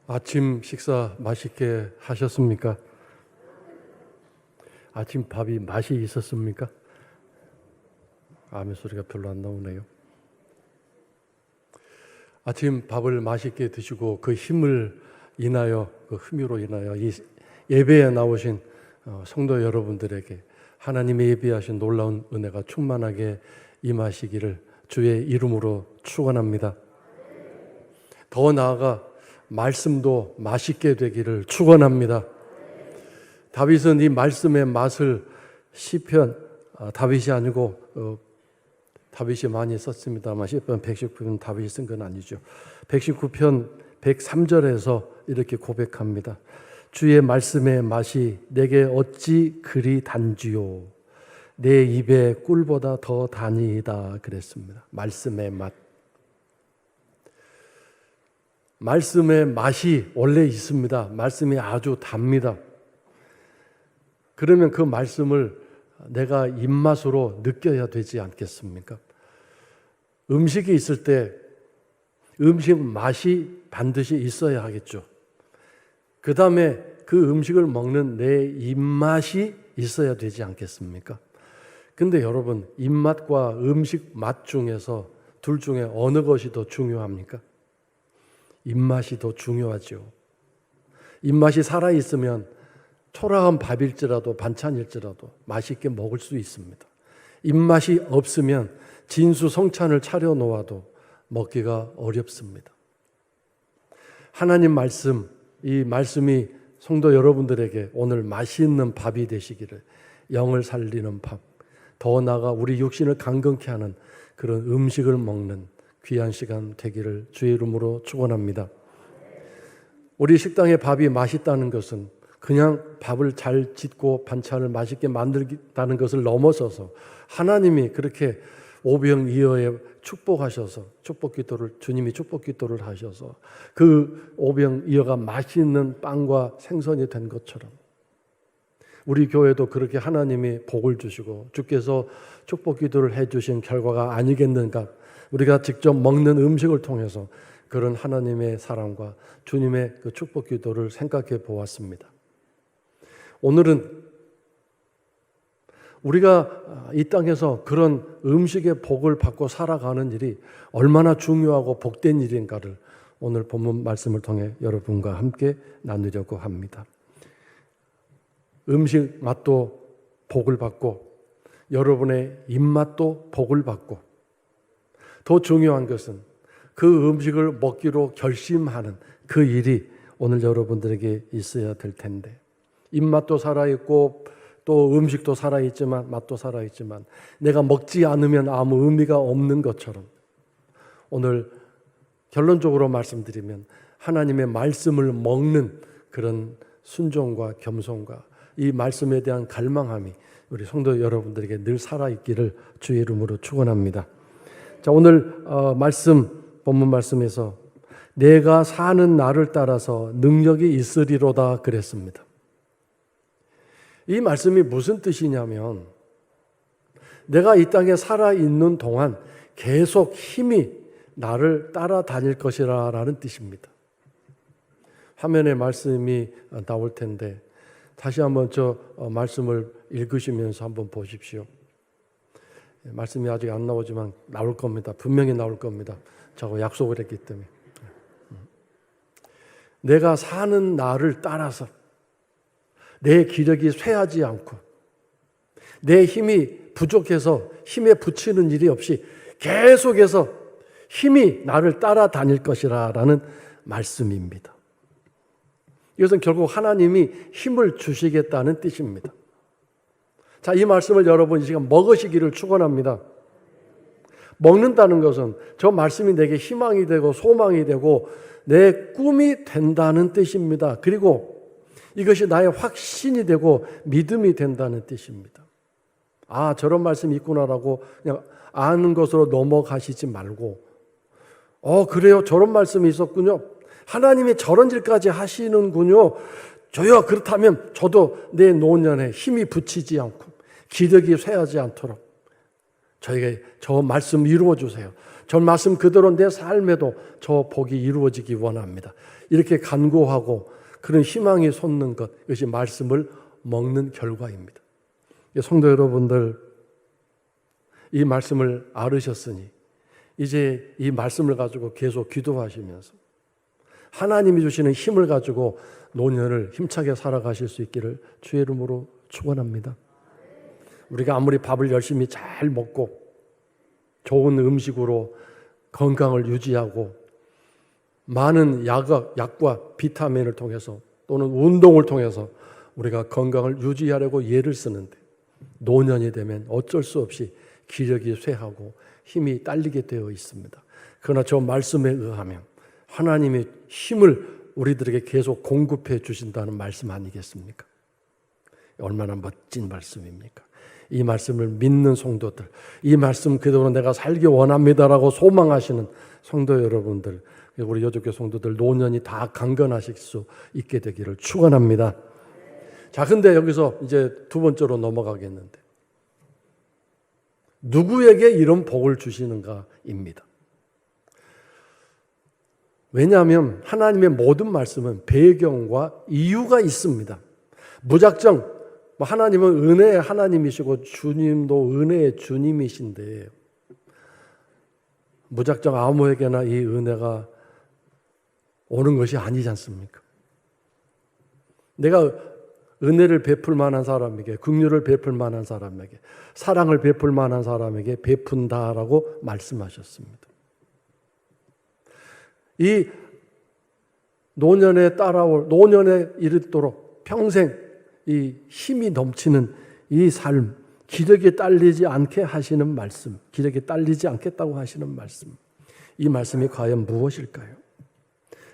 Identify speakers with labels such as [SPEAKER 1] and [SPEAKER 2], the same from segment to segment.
[SPEAKER 1] 아침 식사 맛있게 하셨습니까? 아침 밥이 맛이 있었습니까? 아멘 소리가 별로 안 나오네요. 아침 밥을 맛있게 드시고 그 힘을 인하여, 그 힘으로 인하여 이 예배에 나오신 성도 여러분들에게 하나님의 예비하신 놀라운 은혜가 충만하게 임하시기를 주의 이름으로 축원합니다. 더 나아가 말씀도 맛있게 되기를 축원합니다. 다윗은 이 말씀의 맛을 시편, 다윗이 아니고 다윗이 많이 썼습니다만 시편 119편 다윗이 쓴 건 아니죠. 119편 103절에서 이렇게 고백합니다. 주의 말씀의 맛이 내게 어찌 그리 단지요, 내 입에 꿀보다 더 다니이다 그랬습니다. 말씀의 맛. 말씀의 맛이 원래 있습니다. 말씀이 아주 답니다. 그러면 그 말씀을 내가 입맛으로 느껴야 되지 않겠습니까? 음식이 있을 때 음식 맛이 반드시 있어야 하겠죠. 그 다음에 그 음식을 먹는 내 입맛이 있어야 되지 않겠습니까? 근데 여러분, 입맛과 음식 맛 중에서 둘 중에 어느 것이 더 중요합니까? 입맛이 더 중요하죠. 입맛이 살아있으면 초라한 밥일지라도 반찬일지라도 맛있게 먹을 수 있습니다. 입맛이 없으면 진수성찬을 차려놓아도 먹기가 어렵습니다. 하나님 말씀, 이 말씀이 성도 여러분들에게 오늘 맛있는 밥이 되시기를, 영을 살리는 밥, 더 나아가 우리 육신을 강건케 하는 그런 음식을 먹는 귀한 시간 되기를 주의 이름으로 축원합니다. 우리 식당에 밥이 맛있다는 것은 그냥 밥을 잘 짓고 반찬을 맛있게 만들다는 것을 넘어서서 하나님이 그렇게 오병이어에 축복하셔서 축복기도를, 주님이 축복기도를 하셔서 그 오병이어가 맛있는 빵과 생선이 된 것처럼 우리 교회도 그렇게 하나님이 복을 주시고 주께서 축복기도를 해주신 결과가 아니겠는가. 우리가 직접 먹는 음식을 통해서 그런 하나님의 사랑과 주님의 그 축복기도를 생각해 보았습니다. 오늘은 우리가 이 땅에서 그런 음식의 복을 받고 살아가는 일이 얼마나 중요하고 복된 일인가를 오늘 본문 말씀을 통해 여러분과 함께 나누려고 합니다. 음식 맛도 복을 받고 여러분의 입맛도 복을 받고, 더 중요한 것은 그 음식을 먹기로 결심하는 그 일이 오늘 여러분들에게 있어야 될 텐데, 입맛도 살아있고 또 음식도 살아있지만 맛도 살아있지만 내가 먹지 않으면 아무 의미가 없는 것처럼 오늘 결론적으로 말씀드리면 하나님의 말씀을 먹는 그런 순종과 겸손과 이 말씀에 대한 갈망함이 우리 성도 여러분들에게 늘 살아있기를 주의 이름으로 축원합니다. 자, 오늘 본문 말씀에서 내가 사는 날을 따라서 능력이 있으리로다 그랬습니다. 이 말씀이 무슨 뜻이냐면 내가 이 땅에 살아있는 동안 계속 힘이 나를 따라다닐 것이라 라는 뜻입니다. 화면에 말씀이 나올 텐데 다시 한번 저 말씀을 읽으시면서 한번 보십시오. 말씀이 아직 안 나오지만 나올 겁니다. 분명히 나올 겁니다. 저하고 약속을 했기 때문에. 내가 사는 날을 따라서 내 기력이 쇠하지 않고 내 힘이 부족해서 힘에 부치는 일이 없이 계속해서 힘이 나를 따라다닐 것이라 라는 말씀입니다. 이것은 결국 하나님이 힘을 주시겠다는 뜻입니다. 자, 이 말씀을 여러분 이 시간 먹으시기를 축원합니다. 먹는다는 것은 저 말씀이 내게 희망이 되고 소망이 되고 내 꿈이 된다는 뜻입니다. 그리고 이것이 나의 확신이 되고 믿음이 된다는 뜻입니다. 아, 저런 말씀이 있구나라고 그냥 아는 것으로 넘어가시지 말고, 그래요, 저런 말씀이 있었군요, 하나님이 저런 일까지 하시는군요, 저요, 그렇다면 저도 내 노년에 힘이 붙이지 않고 기력이 쇠하지 않도록 저에게 저 말씀 이루어 주세요. 저 말씀 그대로 내 삶에도 저 복이 이루어지기 원합니다. 이렇게 간구하고 그런 희망이 솟는 것, 이것이 말씀을 먹는 결과입니다. 성도 여러분들, 이 말씀을 알으셨으니 이제 이 말씀을 가지고 계속 기도하시면서 하나님이 주시는 힘을 가지고 노년을 힘차게 살아가실 수 있기를 주의 이름으로 축원합니다. 우리가 아무리 밥을 열심히 잘 먹고 좋은 음식으로 건강을 유지하고 많은 약과 비타민을 통해서 또는 운동을 통해서 우리가 건강을 유지하려고 애를 쓰는데 노년이 되면 어쩔 수 없이 기력이 쇠하고 힘이 딸리게 되어 있습니다. 그러나 저 말씀에 의하면 하나님이 힘을 우리들에게 계속 공급해 주신다는 말씀 아니겠습니까? 얼마나 멋진 말씀입니까? 이 말씀을 믿는 성도들, 이 말씀 그대로 내가 살기 원합니다라고 소망하시는 성도 여러분들, 우리 여족교 성도들 노년이 다 강건하실 수 있게 되기를 축원합니다. 자, 근데 여기서 이제 두 번째로 넘어가겠는데 누구에게 이런 복을 주시는가입니다. 왜냐하면 하나님의 모든 말씀은 배경과 이유가 있습니다. 무작정 하나님은 은혜의 하나님이시고 주님도 은혜의 주님이신데 무작정 아무에게나 이 은혜가 오는 것이 아니지 않습니까? 내가 은혜를 베풀 만한 사람에게, 긍휼을 베풀 만한 사람에게, 사랑을 베풀 만한 사람에게 베푼다라고 말씀하셨습니다. 이 노년에 이르도록 평생 이 힘이 넘치는 이 삶, 기력이 딸리지 않게 하시는 말씀, 기력이 딸리지 않겠다고 하시는 말씀, 이 말씀이 과연 무엇일까요?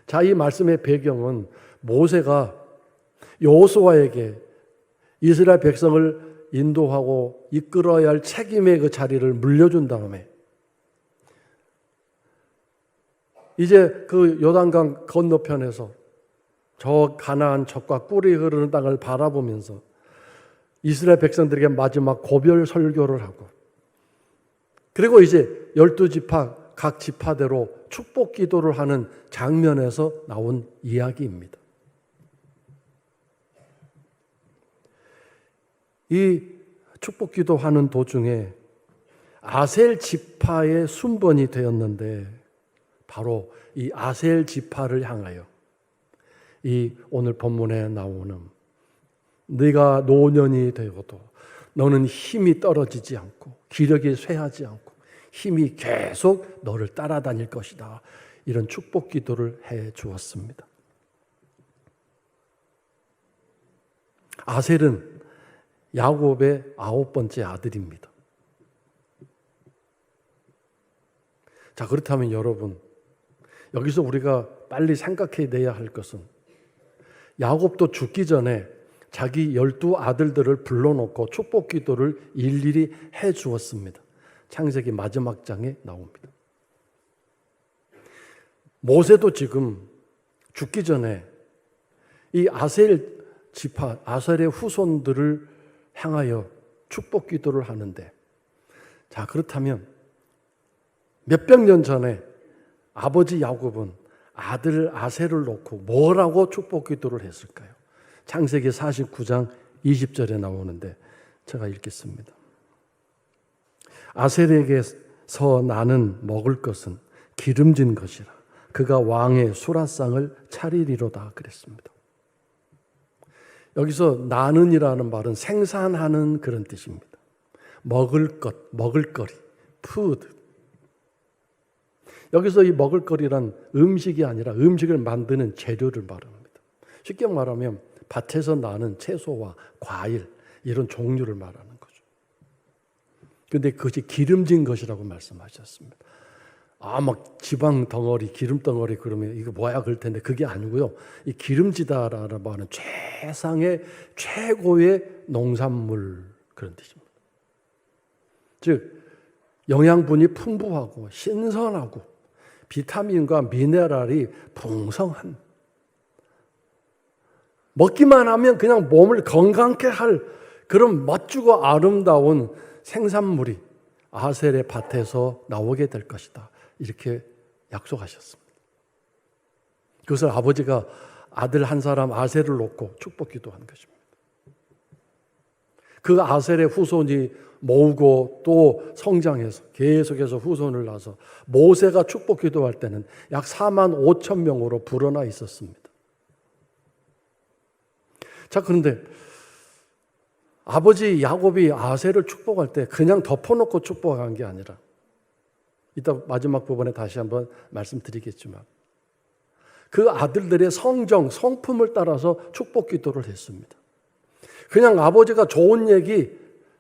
[SPEAKER 1] 자, 이 말씀의 배경은 모세가 여호수아에게 이스라엘 백성을 인도하고 이끌어야 할 책임의 그 자리를 물려준 다음에 이제 그 요단강 건너편에서 저 가나안 젖과 꿀이 흐르는 땅을 바라보면서 이스라엘 백성들에게 마지막 고별 설교를 하고 그리고 이제 12지파 각 지파대로 축복 기도를 하는 장면에서 나온 이야기입니다. 이 축복 기도하는 도중에 아셀 지파의 순번이 되었는데 바로 이 아셀 지파를 향하여 이 오늘 본문에 나오는 네가 노년이 되어도 너는 힘이 떨어지지 않고 기력이 쇠하지 않고 힘이 계속 너를 따라다닐 것이다. 이런 축복 기도를 해 주었습니다. 아셀은 야곱의 9번째 아들입니다. 자, 그렇다면 여러분, 여기서 우리가 빨리 생각해내야 할 것은 야곱도 죽기 전에 자기 12아들들을 불러놓고 축복 기도를 일일이 해 주었습니다. 창세기 마지막 장에 나옵니다. 모세도 지금 죽기 전에 이 아셀 지파, 아셀의 후손들을 향하여 축복 기도를 하는데, 자, 그렇다면 몇백 년 전에 아버지 야곱은 아들 아셀을 놓고 뭐라고 축복 기도를 했을까요? 창세기 49장 20절에 나오는데 제가 읽겠습니다. 아셀에게서 나는 먹을 것은 기름진 것이라 그가 왕의 수라상을 차리리로다 그랬습니다. 여기서 나는이라는 말은 생산하는 그런 뜻입니다. 먹을 것, 먹을거리, 푸드. 여기서 이 먹을거리란 음식이 아니라 음식을 만드는 재료를 말합니다. 쉽게 말하면 밭에서 나는 채소와 과일 이런 종류를 말하는 거죠. 그런데 그것이 기름진 것이라고 말씀하셨습니다. 막 지방 덩어리, 기름 덩어리 그러면 이거 뭐야 그럴 텐데 그게 아니고요. 이 기름지다라는 말은 최상의 최고의 농산물 그런 뜻입니다. 즉 영양분이 풍부하고 신선하고 비타민과 미네랄이 풍성한 먹기만 하면 그냥 몸을 건강케 할 그런 멋지고 아름다운 생산물이 아셀의 밭에서 나오게 될 것이다. 이렇게 약속하셨습니다. 그것을 아버지가 아들 한 사람 아셀을 놓고 축복 기도한 것입니다. 그 아셀의 후손이 모으고 또 성장해서 계속해서 후손을 낳아서 모세가 축복 기도할 때는 약 4만 5천 명으로 불어나 있었습니다. 자, 그런데 아버지 야곱이 아셀을 축복할 때 그냥 덮어놓고 축복한 게 아니라, 이따 마지막 부분에 다시 한번 말씀드리겠지만, 그 아들들의 성정, 성품을 따라서 축복 기도를 했습니다. 그냥 아버지가 좋은 얘기,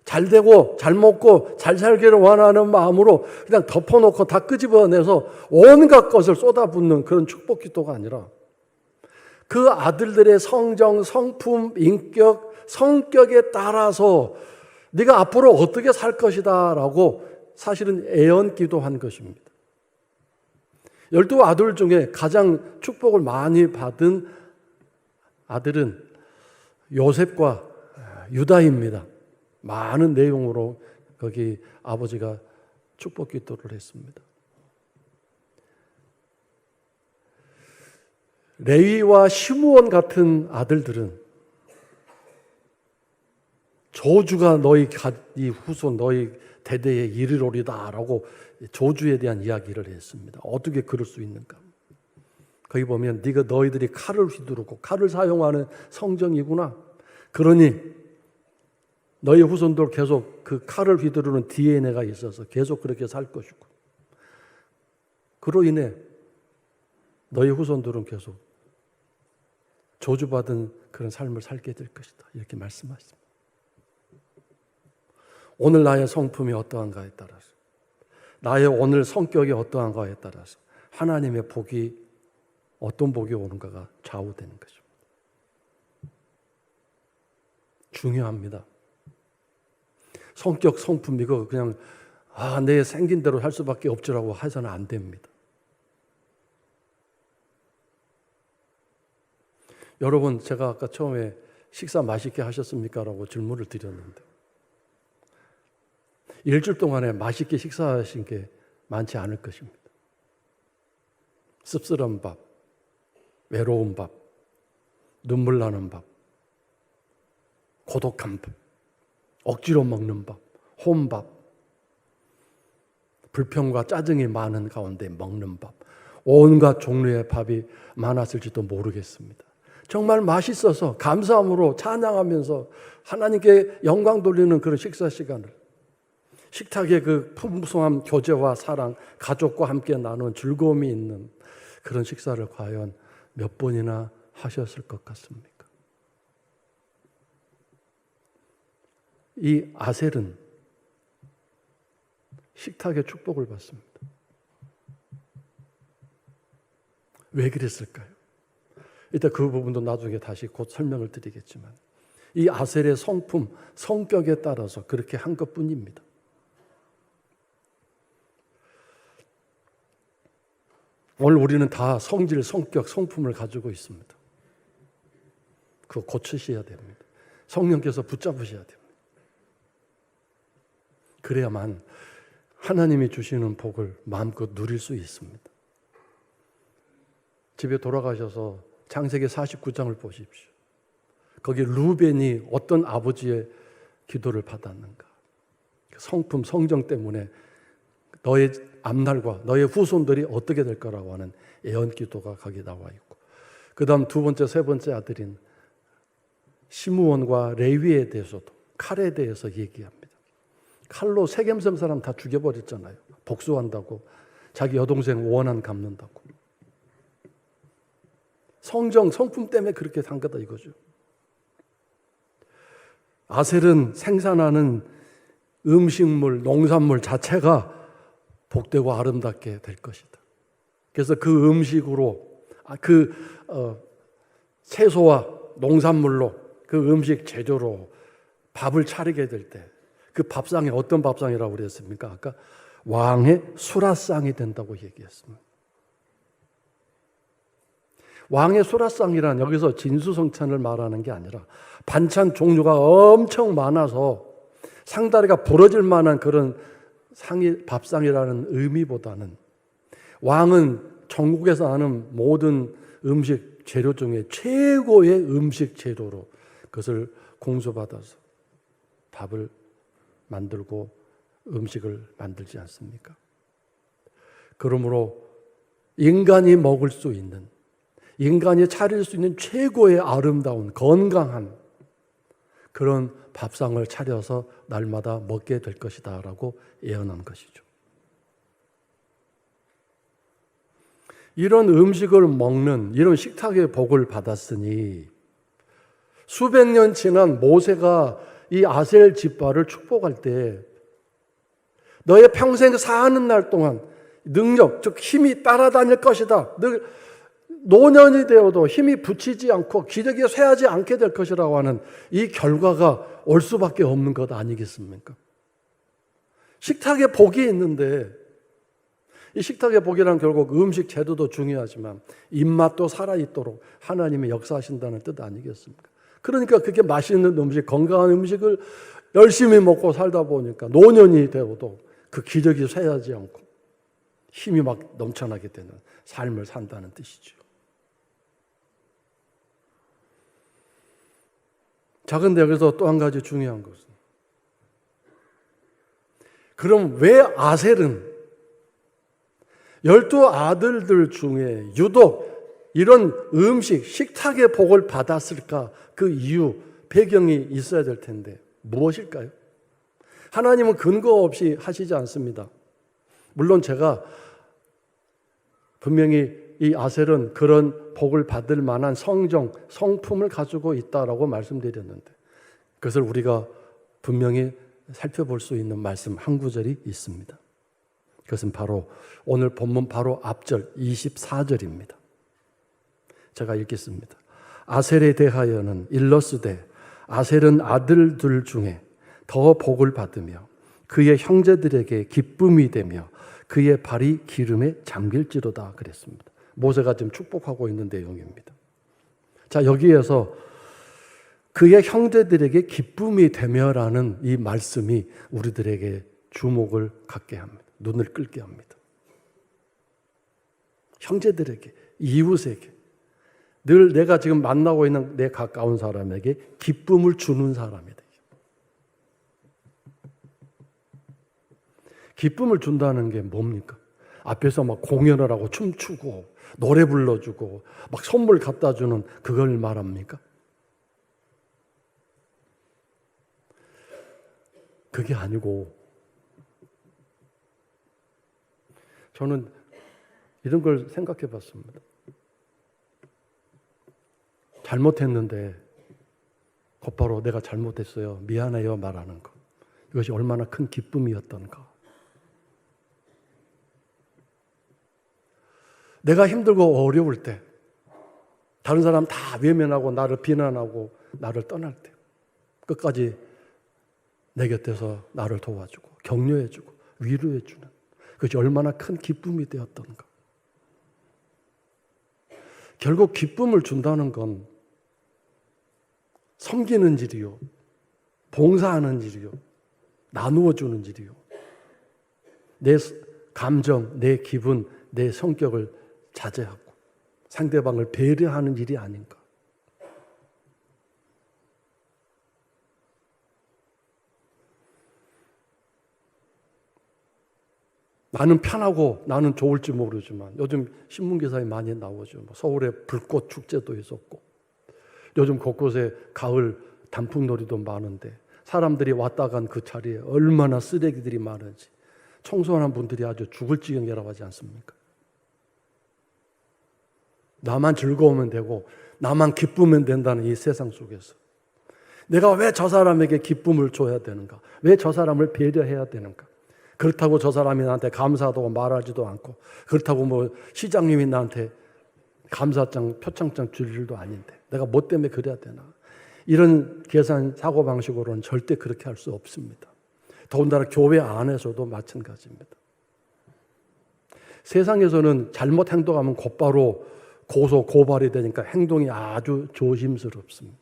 [SPEAKER 1] 잘 되고 잘 먹고 잘 살기를 원하는 마음으로 그냥 덮어놓고 다 끄집어내서 온갖 것을 쏟아붓는 그런 축복 기도가 아니라, 그 아들들의 성정, 성품, 인격, 성격에 따라서 네가 앞으로 어떻게 살 것이다 라고 사실은 애언 기도한 것입니다. 12아들 중에 가장 축복을 많이 받은 아들은 요셉과 유다입니다. 많은 내용으로 거기 아버지가 축복 기도를 했습니다. 레위와 시므온 같은 아들들은 저주가 너희 후손, 너희 대대에 이르리로다 라고 저주에 대한 이야기를 했습니다. 어떻게 그럴 수 있는가? 거기 보면 네가 너희들이 칼을 휘두르고 칼을 사용하는 성정이구나. 그러니 너희 후손들 계속 그 칼을 휘두르는 DNA가 있어서 계속 그렇게 살 것이고, 그로 인해 너희 후손들은 계속 저주받은 그런 삶을 살게 될 것이다. 이렇게 말씀하십니다. 오늘 나의 성품이 어떠한가에 따라서, 나의 오늘 성격이 어떠한가에 따라서 하나님의 복이, 어떤 복이 오는가가 좌우되는 것입니다. 중요합니다. 성격, 성품 이거 그냥 내 생긴 대로 할 수밖에 없지라고 해서는 안 됩니다. 여러분, 제가 아까 처음에 식사 맛있게 하셨습니까? 라고 질문을 드렸는데, 일주일 동안에 맛있게 식사하신 게 많지 않을 것입니다. 씁쓸한 밥, 외로운 밥, 눈물 나는 밥, 고독한 밥, 억지로 먹는 밥, 혼밥, 불평과 짜증이 많은 가운데 먹는 밥, 온갖 종류의 밥이 많았을지도 모르겠습니다. 정말 맛있어서 감사함으로 찬양하면서 하나님께 영광 돌리는 그런 식사 시간을, 식탁의 그 풍성한 교제와 사랑, 가족과 함께 나눈 즐거움이 있는 그런 식사를 과연 몇 번이나 하셨을 것 같습니까? 이 아셀은 식탁의 축복을 받습니다. 왜 그랬을까요? 이따 그 부분도 나중에 다시 곧 설명을 드리겠지만, 이 아셀의 성품, 성격에 따라서 그렇게 한 것뿐입니다. 오늘 우리는 다 성질, 성격, 성품을 가지고 있습니다. 그거 고치셔야 됩니다. 성령께서 붙잡으셔야 됩니다. 그래야만 하나님이 주시는 복을 마음껏 누릴 수 있습니다. 집에 돌아가셔서 창세기 49장을 보십시오. 거기 루벤이 어떤 아버지의 기도를 받았는가. 성품, 성정 때문에 너의 앞날과 너의 후손들이 어떻게 될 거라고 하는 애언 기도가 거기 나와 있고, 그 다음 두 번째, 세 번째 아들인 시므온과 레위에 대해서도 칼에 대해서 얘기합니다. 칼로 세겜섬 사람 다 죽여버렸잖아요. 복수한다고, 자기 여동생 원한 갚는다고. 성정, 성품 때문에 그렇게 한 거다 이거죠. 아셀은 생산하는 음식물, 농산물 자체가 복되고 아름답게 될 것이다. 그래서 그 음식으로, 채소와 농산물로, 그 음식 재료로 밥을 차리게 될 때 그 밥상이 어떤 밥상이라고 그랬습니까? 아까 왕의 수라상이 된다고 얘기했습니다. 왕의 수라상이란 여기서 진수성찬을 말하는 게 아니라 반찬 종류가 엄청 많아서 상다리가 부러질 만한 그런 밥상이라는 의미보다는, 왕은 전국에서 하는 모든 음식 재료 중에 최고의 음식 재료로 그것을 공수받아서 밥을 만들고 음식을 만들지 않습니까? 그러므로 인간이 먹을 수 있는, 인간이 차릴 수 있는 최고의 아름다운 건강한 그런 밥상을 차려서 날마다 먹게 될 것이다 라고 예언한 것이죠. 이런 음식을 먹는 이런 식탁의 복을 받았으니 수백 년 지난 모세가 이 아셀 지파를 축복할 때 너의 평생 사는 날 동안 능력, 즉 힘이 따라다닐 것이다. 노년이 되어도 힘이 붙이지 않고 기력이 쇠하지 않게 될 것이라고 하는 이 결과가 올 수밖에 없는 것 아니겠습니까? 식탁에 복이 있는데 이 식탁의 복이란 결국 음식 제도도 중요하지만 입맛도 살아있도록 하나님이 역사하신다는 뜻 아니겠습니까? 그러니까 그렇게 맛있는 음식, 건강한 음식을 열심히 먹고 살다 보니까 노년이 되어도 그 기력이 쇠하지 않고 힘이 막 넘쳐나게 되는 삶을 산다는 뜻이죠. 자, 근데 여기서 또 한 가지 중요한 것은 그럼 왜 아셀은 12 아들들 중에 유독 이런 음식, 식탁의 복을 받았을까? 그 이유, 배경이 있어야 될 텐데 무엇일까요? 하나님은 근거 없이 하시지 않습니다. 물론 제가 분명히 이 아셀은 그런 복을 받을 만한 성정, 성품을 가지고 있다라고 말씀드렸는데 그것을 우리가 분명히 살펴볼 수 있는 말씀 한 구절이 있습니다. 그것은 바로 오늘 본문 바로 앞절 24절입니다. 제가 읽겠습니다. 아셀에 대하여는 일러스되 아셀은 아들들 중에 더 복을 받으며 그의 형제들에게 기쁨이 되며 그의 발이 기름에 잠길지로다 그랬습니다. 모세가 지금 축복하고 있는 내용입니다. 자, 여기에서 그의 형제들에게 기쁨이 되며라는 이 말씀이 우리들에게 주목을 갖게 합니다. 눈을 끌게 합니다. 형제들에게, 이웃에게, 늘 내가 지금 만나고 있는 내 가까운 사람에게 기쁨을 주는 사람이다. 기쁨을 준다는 게 뭡니까? 앞에서 막 공연을 하고 춤추고 노래 불러주고 막 선물 갖다 주는 그걸 말합니까? 그게 아니고 저는 이런 걸 생각해 봤습니다. 잘못했는데 곧바로 내가 잘못했어요, 미안해요 말하는 것. 이것이 얼마나 큰 기쁨이었던가. 내가 힘들고 어려울 때 다른 사람 다 외면하고 나를 비난하고 나를 떠날 때 끝까지 내 곁에서 나를 도와주고 격려해주고 위로해주는 그것이 얼마나 큰 기쁨이 되었던가. 결국 기쁨을 준다는 건 섬기는 일이요, 봉사하는 일이요, 나누어 주는 일이요, 내 감정, 내 기분, 내 성격을 자제하고 상대방을 배려하는 일이 아닌가. 나는 편하고 나는 좋을지 모르지만 요즘 신문기사에 많이 나오죠. 서울에 불꽃 축제도 있었고 요즘 곳곳에 가을 단풍놀이도 많은데 사람들이 왔다 간 그 자리에 얼마나 쓰레기들이 많은지 청소하는 분들이 아주 죽을 지경이라고 하지 않습니까? 나만 즐거우면 되고 나만 기쁘면 된다는 이 세상 속에서 내가 왜 저 사람에게 기쁨을 줘야 되는가? 왜 저 사람을 배려해야 되는가? 그렇다고 저 사람이 나한테 감사하다고 말하지도 않고 그렇다고 뭐 시장님이 나한테 감사장, 표창장 줄 일도 아닌데 내가 뭐 때문에 그래야 되나? 이런 계산 사고방식으로는 절대 그렇게 할 수 없습니다. 더군다나 교회 안에서도 마찬가지입니다. 세상에서는 잘못 행동하면 곧바로 고소, 고발이 되니까 행동이 아주 조심스럽습니다.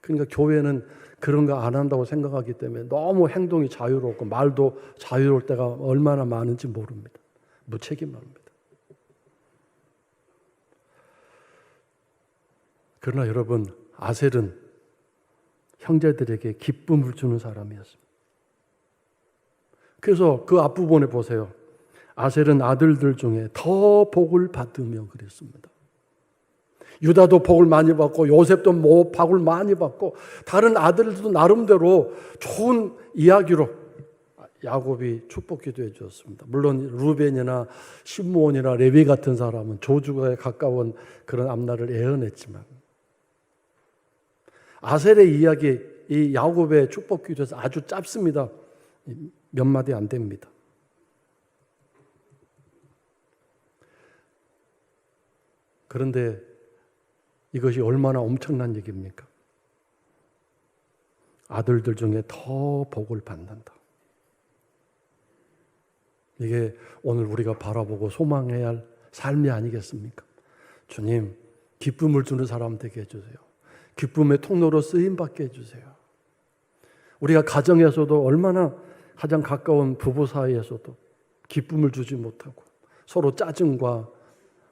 [SPEAKER 1] 그러니까 교회는 그런 거 안 한다고 생각하기 때문에 너무 행동이 자유롭고 말도 자유로울 때가 얼마나 많은지 모릅니다. 무책임합니다. 그러나 여러분, 아셀은 형제들에게 기쁨을 주는 사람이었습니다. 그래서 그 앞부분에 보세요. 아셀은 아들들 중에 더 복을 받으며 그랬습니다. 유다도 복을 많이 받고 요셉도 복을 많이 받고 다른 아들들도 나름대로 좋은 이야기로 야곱이 축복 기도해 주었습니다. 물론 루벤이나 시므온이나 레위 같은 사람은 저주에 가까운 그런 앞날을 예언했지만 아셀의 이야기, 이 야곱의 축복 기도에서 아주 짧습니다. 몇 마디 안 됩니다. 그런데 이것이 얼마나 엄청난 얘기입니까? 아들들 중에 더 복을 받는다. 이게 오늘 우리가 바라보고 소망해야 할 삶이 아니겠습니까? 주님, 기쁨을 주는 사람 되게 해주세요. 기쁨의 통로로 쓰임받게 해주세요. 우리가 가정에서도 얼마나 가장 가까운 부부 사이에서도 기쁨을 주지 못하고 서로 짜증과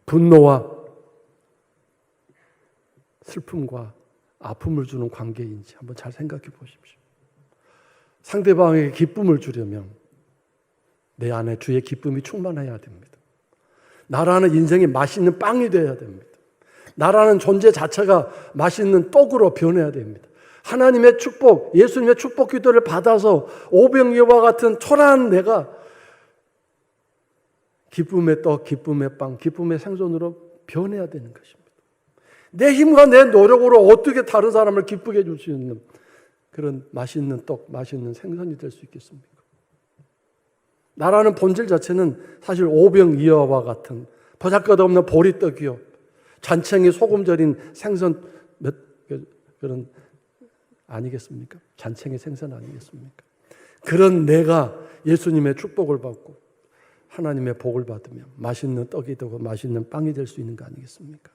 [SPEAKER 1] 분노와 슬픔과 아픔을 주는 관계인지 한번 잘 생각해 보십시오. 상대방에게 기쁨을 주려면 내 안에 주의 기쁨이 충만해야 됩니다. 나라는 인생이 맛있는 빵이 되어야 됩니다. 나라는 존재 자체가 맛있는 떡으로 변해야 됩니다. 하나님의 축복, 예수님의 축복 기도를 받아서 오병이어와 같은 초라한 내가 기쁨의 떡, 기쁨의 빵, 기쁨의 생선으로 변해야 되는 것입니다. 내 힘과 내 노력으로 어떻게 다른 사람을 기쁘게 해줄 수 있는 그런 맛있는 떡, 맛있는 생선이 될 수 있겠습니까? 나라는 본질 자체는 사실 오병이어와 같은 보잘것없는 보리떡이요, 잔챙이 소금 절인 생선 그런 아니겠습니까? 잔챙이 생선 아니겠습니까? 그런 내가 예수님의 축복을 받고 하나님의 복을 받으며 맛있는 떡이 되고 맛있는 빵이 될 수 있는 거 아니겠습니까?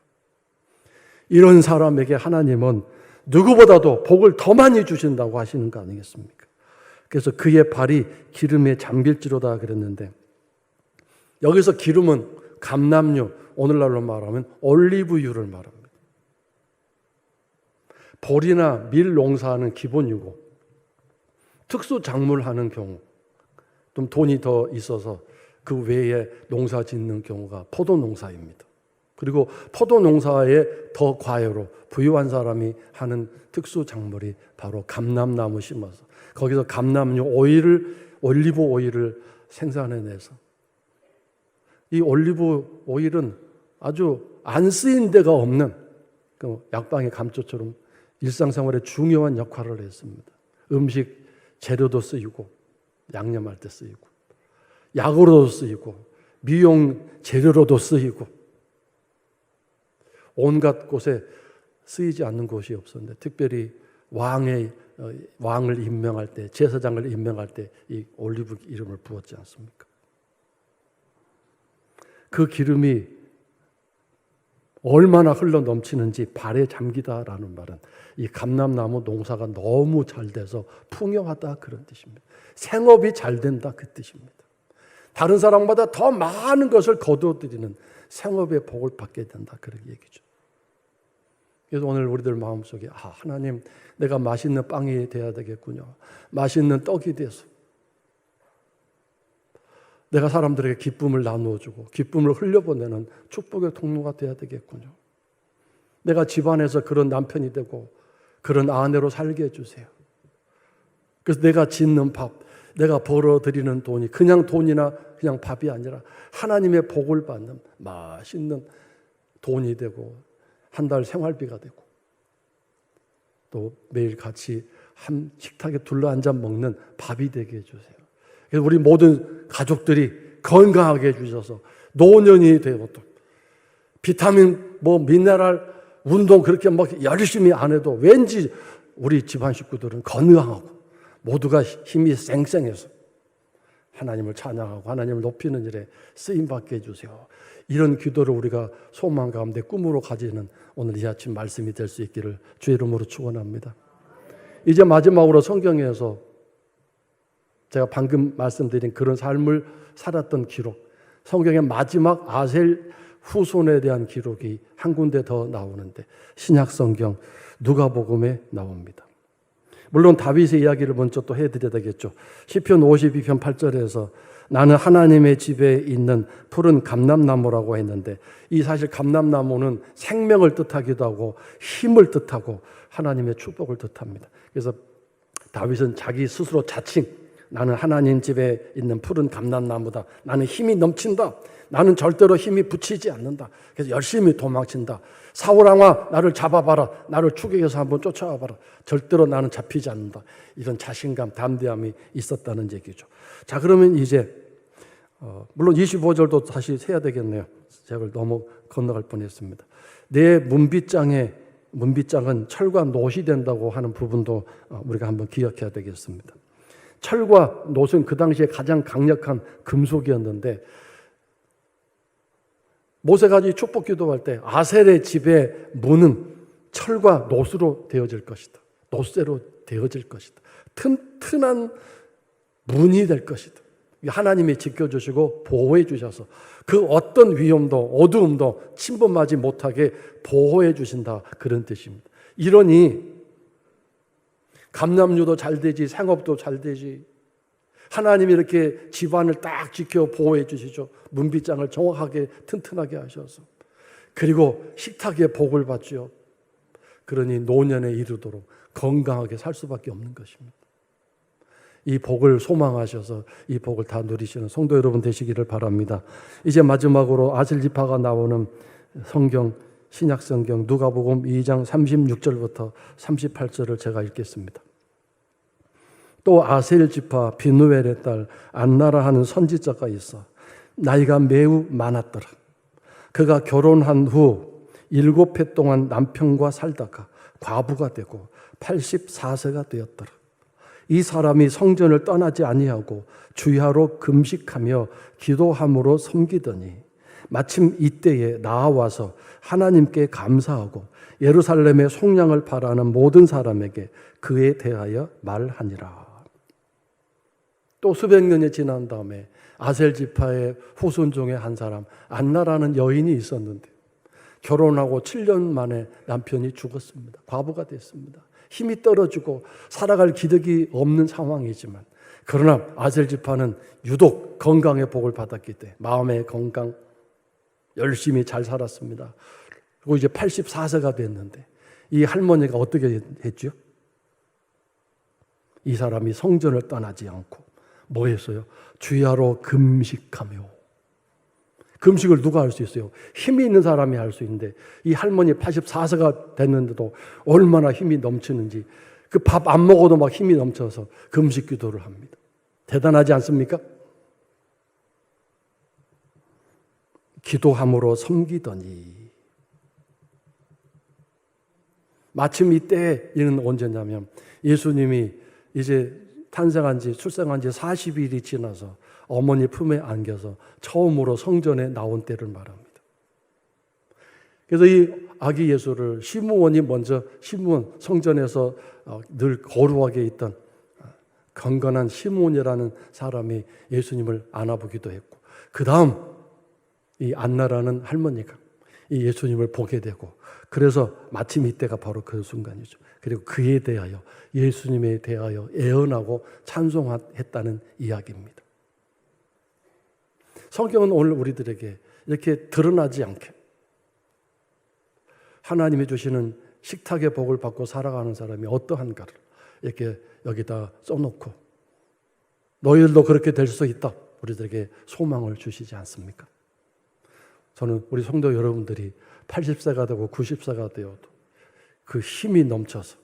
[SPEAKER 1] 이런 사람에게 하나님은 누구보다도 복을 더 많이 주신다고 하시는 거 아니겠습니까? 그래서 그의 발이 기름에 잠길지로다 그랬는데, 여기서 기름은 감람유, 오늘날로 말하면 올리브유를 말합니다. 보리나 밀 농사하는 기본이고, 특수 작물하는 경우, 좀 돈이 더 있어서 그 외에 농사 짓는 경우가 포도 농사입니다. 그리고 포도 농사에 더 과외로 부유한 사람이 하는 특수 작물이 바로 감람나무 심어서 거기서 감람유 올리브 오일을 생산해내서, 이 올리브 오일은 아주 안 쓰인 데가 없는 그 약방의 감초처럼 일상생활에 중요한 역할을 했습니다. 음식 재료도 쓰이고 양념할 때 쓰이고 약으로도 쓰이고 미용 재료로도 쓰이고 온갖 곳에 쓰이지 않는 곳이 없었는데, 특별히 왕을 임명할 때, 제사장을 임명할 때 이 올리브 이름을 부었지 않습니까? 그 기름이 얼마나 흘러 넘치는지 발에 잠기다라는 말은 이 감람나무 농사가 너무 잘 돼서 풍요하다 그런 뜻입니다. 생업이 잘 된다 그 뜻입니다. 다른 사람보다 더 많은 것을 거두어들이는 생업의 복을 받게 된다 그런 얘기죠. 그래서 오늘 우리들 마음속에 하나님, 내가 맛있는 빵이 돼야 되겠군요. 맛있는 떡이 돼서 내가 사람들에게 기쁨을 나누어주고 기쁨을 흘려보내는 축복의 통로가 돼야 되겠군요. 내가 집안에서 그런 남편이 되고 그런 아내로 살게 해주세요. 그래서 내가 짓는 밥, 내가 벌어들이는 돈이 그냥 돈이나 그냥 밥이 아니라 하나님의 복을 받는 맛있는 돈이 되고 한 달 생활비가 되고 또 매일 같이 한 식탁에 둘러앉아 먹는 밥이 되게 해주세요. 그래서 우리 모든 가족들이 건강하게 해주셔서 노년이 되고 또 비타민 미네랄 운동 그렇게 막 열심히 안 해도 왠지 우리 집안 식구들은 건강하고 모두가 힘이 쌩쌩해서 하나님을 찬양하고 하나님을 높이는 일에 쓰임받게 해주세요. 이런 기도를 우리가 소망 가운데 꿈으로 가지는 오늘 이 아침 말씀이 될 수 있기를 주의 이름으로 축원합니다. 이제 마지막으로 성경에서 제가 방금 말씀드린 그런 삶을 살았던 기록, 성경의 마지막 아셀 후손에 대한 기록이 한 군데 더 나오는데 신약성경 누가복음에 나옵니다. 물론 다윗의 이야기를 먼저 또 해드려야 되겠죠. 시편 52편 8절에서 나는 하나님의 집에 있는 푸른 감람나무라고 했는데 이 사실 감람나무는 생명을 뜻하기도 하고 힘을 뜻하고 하나님의 축복을 뜻합니다. 그래서 다윗은 자기 스스로 자칭 나는 하나님 집에 있는 푸른 감람나무다. 나는 힘이 넘친다. 나는 절대로 힘이 붙이지 않는다. 그래서 열심히 도망친다. 사울왕아 나를 잡아봐라. 나를 추격해서 한번 쫓아와봐라. 절대로 나는 잡히지 않는다. 이런 자신감, 담대함이 있었다는 얘기죠. 자, 그러면 이제 물론 25절도 다시 세야 되겠네요. 제가 너무 건너갈 뻔했습니다. 내 문빗장은 철과 놋이 된다고 하는 부분도 우리가 한번 기억해야 되겠습니다. 철과 놋은 그 당시에 가장 강력한 금속이었는데 모세가 이 축복 기도할 때 아셀의 집의 문은 철과 놋으로 되어질 것이다. 놋쇠로 되어질 것이다. 튼튼한 문이 될 것이다. 하나님이 지켜주시고 보호해 주셔서 그 어떤 위험도 어두움도 침범하지 못하게 보호해 주신다. 그런 뜻입니다. 이러니 감람류도 잘 되지 생업도 잘 되지 하나님이 이렇게 집안을 딱 지켜 보호해 주시죠. 문빗장을 정확하게 튼튼하게 하셔서 그리고 식탁에 복을 받죠. 그러니 노년에 이르도록 건강하게 살 수밖에 없는 것입니다. 이 복을 소망하셔서 이 복을 다 누리시는 성도 여러분 되시기를 바랍니다. 이제 마지막으로 아셀 지파가 나오는 성경 신약성경 누가복음 2장 36절부터 38절을 제가 읽겠습니다. 또 아셀 지파 비누엘의 딸 안나라 하는 선지자가 있어 나이가 매우 많았더라. 그가 결혼한 후 7해 동안 남편과 살다가 과부가 되고 84세가 되었더라. 이 사람이 성전을 떠나지 아니하고 주야로 금식하며 기도함으로 섬기더니 마침 이때에 나와서 하나님께 감사하고 예루살렘의 속량을 바라는 모든 사람에게 그에 대하여 말하니라. 또 수백 년이 지난 다음에 아셀 지파의 후손 중에 한 사람 안나라는 여인이 있었는데 결혼하고 7년 만에 남편이 죽었습니다. 과부가 됐습니다. 힘이 떨어지고 살아갈 기력이 없는 상황이지만 그러나 아셀 지파는 유독 건강의 복을 받았기 때문에 마음의 건강 열심히 잘 살았습니다. 그리고 이제 84세가 됐는데 이 할머니가 어떻게 했죠? 이 사람이 성전을 떠나지 않고 뭐 했어요? 주야로 금식하며. 금식을 누가 할 수 있어요? 힘이 있는 사람이 할 수 있는데 이 할머니 84세가 됐는데도 얼마나 힘이 넘치는지 그 밥 안 먹어도 막 힘이 넘쳐서 금식 기도를 합니다. 대단하지 않습니까? 기도함으로 섬기더니 마침 이때 이는 언제냐면 예수님이 이제 탄생한 지 출생한 지 40일이 지나서 어머니 품에 안겨서 처음으로 성전에 나온 때를 말합니다. 그래서 이 아기 예수를 시므온이 먼저 시므온 성전에서 늘 거룩하게 있던 경건한 시므온이라는 사람이 예수님을 안아보기도 했고 그 다음 이 안나라는 할머니가 이 예수님을 보게 되고 그래서 마침 이때가 바로 그 순간이죠. 그리고 그에 대하여 예수님에 대하여 애언하고 찬송했다는 이야기입니다. 성경은 오늘 우리들에게 이렇게 드러나지 않게 하나님이 주시는 식탁의 복을 받고 살아가는 사람이 어떠한가를 이렇게 여기다 써놓고 너희들도 그렇게 될 수 있다. 우리들에게 소망을 주시지 않습니까? 저는 우리 성도 여러분들이 80세가 되고 90세가 되어도 그 힘이 넘쳐서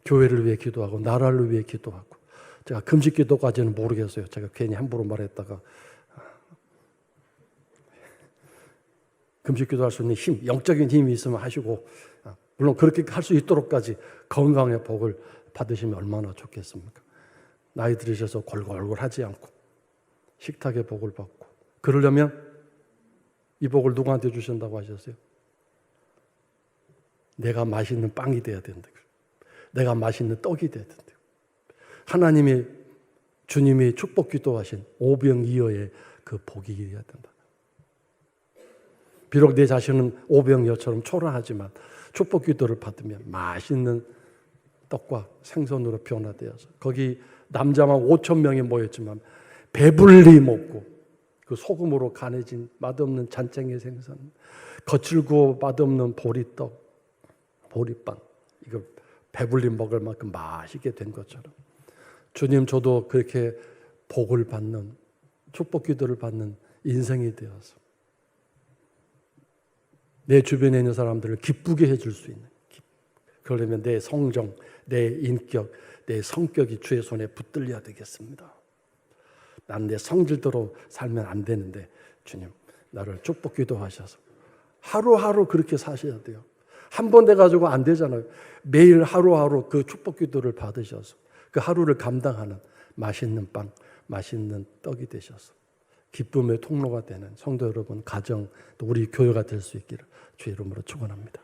[SPEAKER 1] 교회를 위해 기도하고 나라를 위해 기도하고 제가 금식 기도까지는 모르겠어요. 제가 괜히 함부로 말했다가 금식 기도할 수 있는 힘, 영적인 힘이 있으면 하시고 물론 그렇게 할 수 있도록까지 건강의 복을 받으시면 얼마나 좋겠습니까? 나이 들으셔서 골골골 하지 않고 식탁의 복을 받고 그러려면 이 복을 누구한테 주신다고 하셨어요? 내가 맛있는 빵이 돼야 된다. 내가 맛있는 떡이 돼야 된다. 하나님이 주님이 축복 기도하신 오병이어의 그 복이 돼야 된다. 비록 내 자신은 오병이어처럼 초라하지만 축복 기도를 받으면 맛있는 떡과 생선으로 변화되어서 거기 남자만 5천 명이 모였지만 배불리 먹고 그 소금으로 간해진 맛없는 잔챙이 생선, 거칠고 맛없는 보리떡, 보리빵, 이거 배불리 먹을 만큼 맛있게 된 것처럼 주님, 저도 그렇게 복을 받는, 축복 기도를 받는 인생이 되어서 내 주변에 있는 사람들을 기쁘게 해줄 수 있는, 그러려면 내 성정, 내 인격, 내 성격이 주의 손에 붙들려야 되겠습니다. 난 내 성질대로 살면 안 되는데 주님, 나를 축복 기도하셔서 하루하루 그렇게 사셔야 돼요. 한 번 돼가지고 안 되잖아요. 매일 하루하루 그 축복 기도를 받으셔서 그 하루를 감당하는 맛있는 빵, 맛있는 떡이 되셔서 기쁨의 통로가 되는 성도 여러분, 가정, 또 우리 교회가 될 수 있기를 주의 이름으로 축원합니다.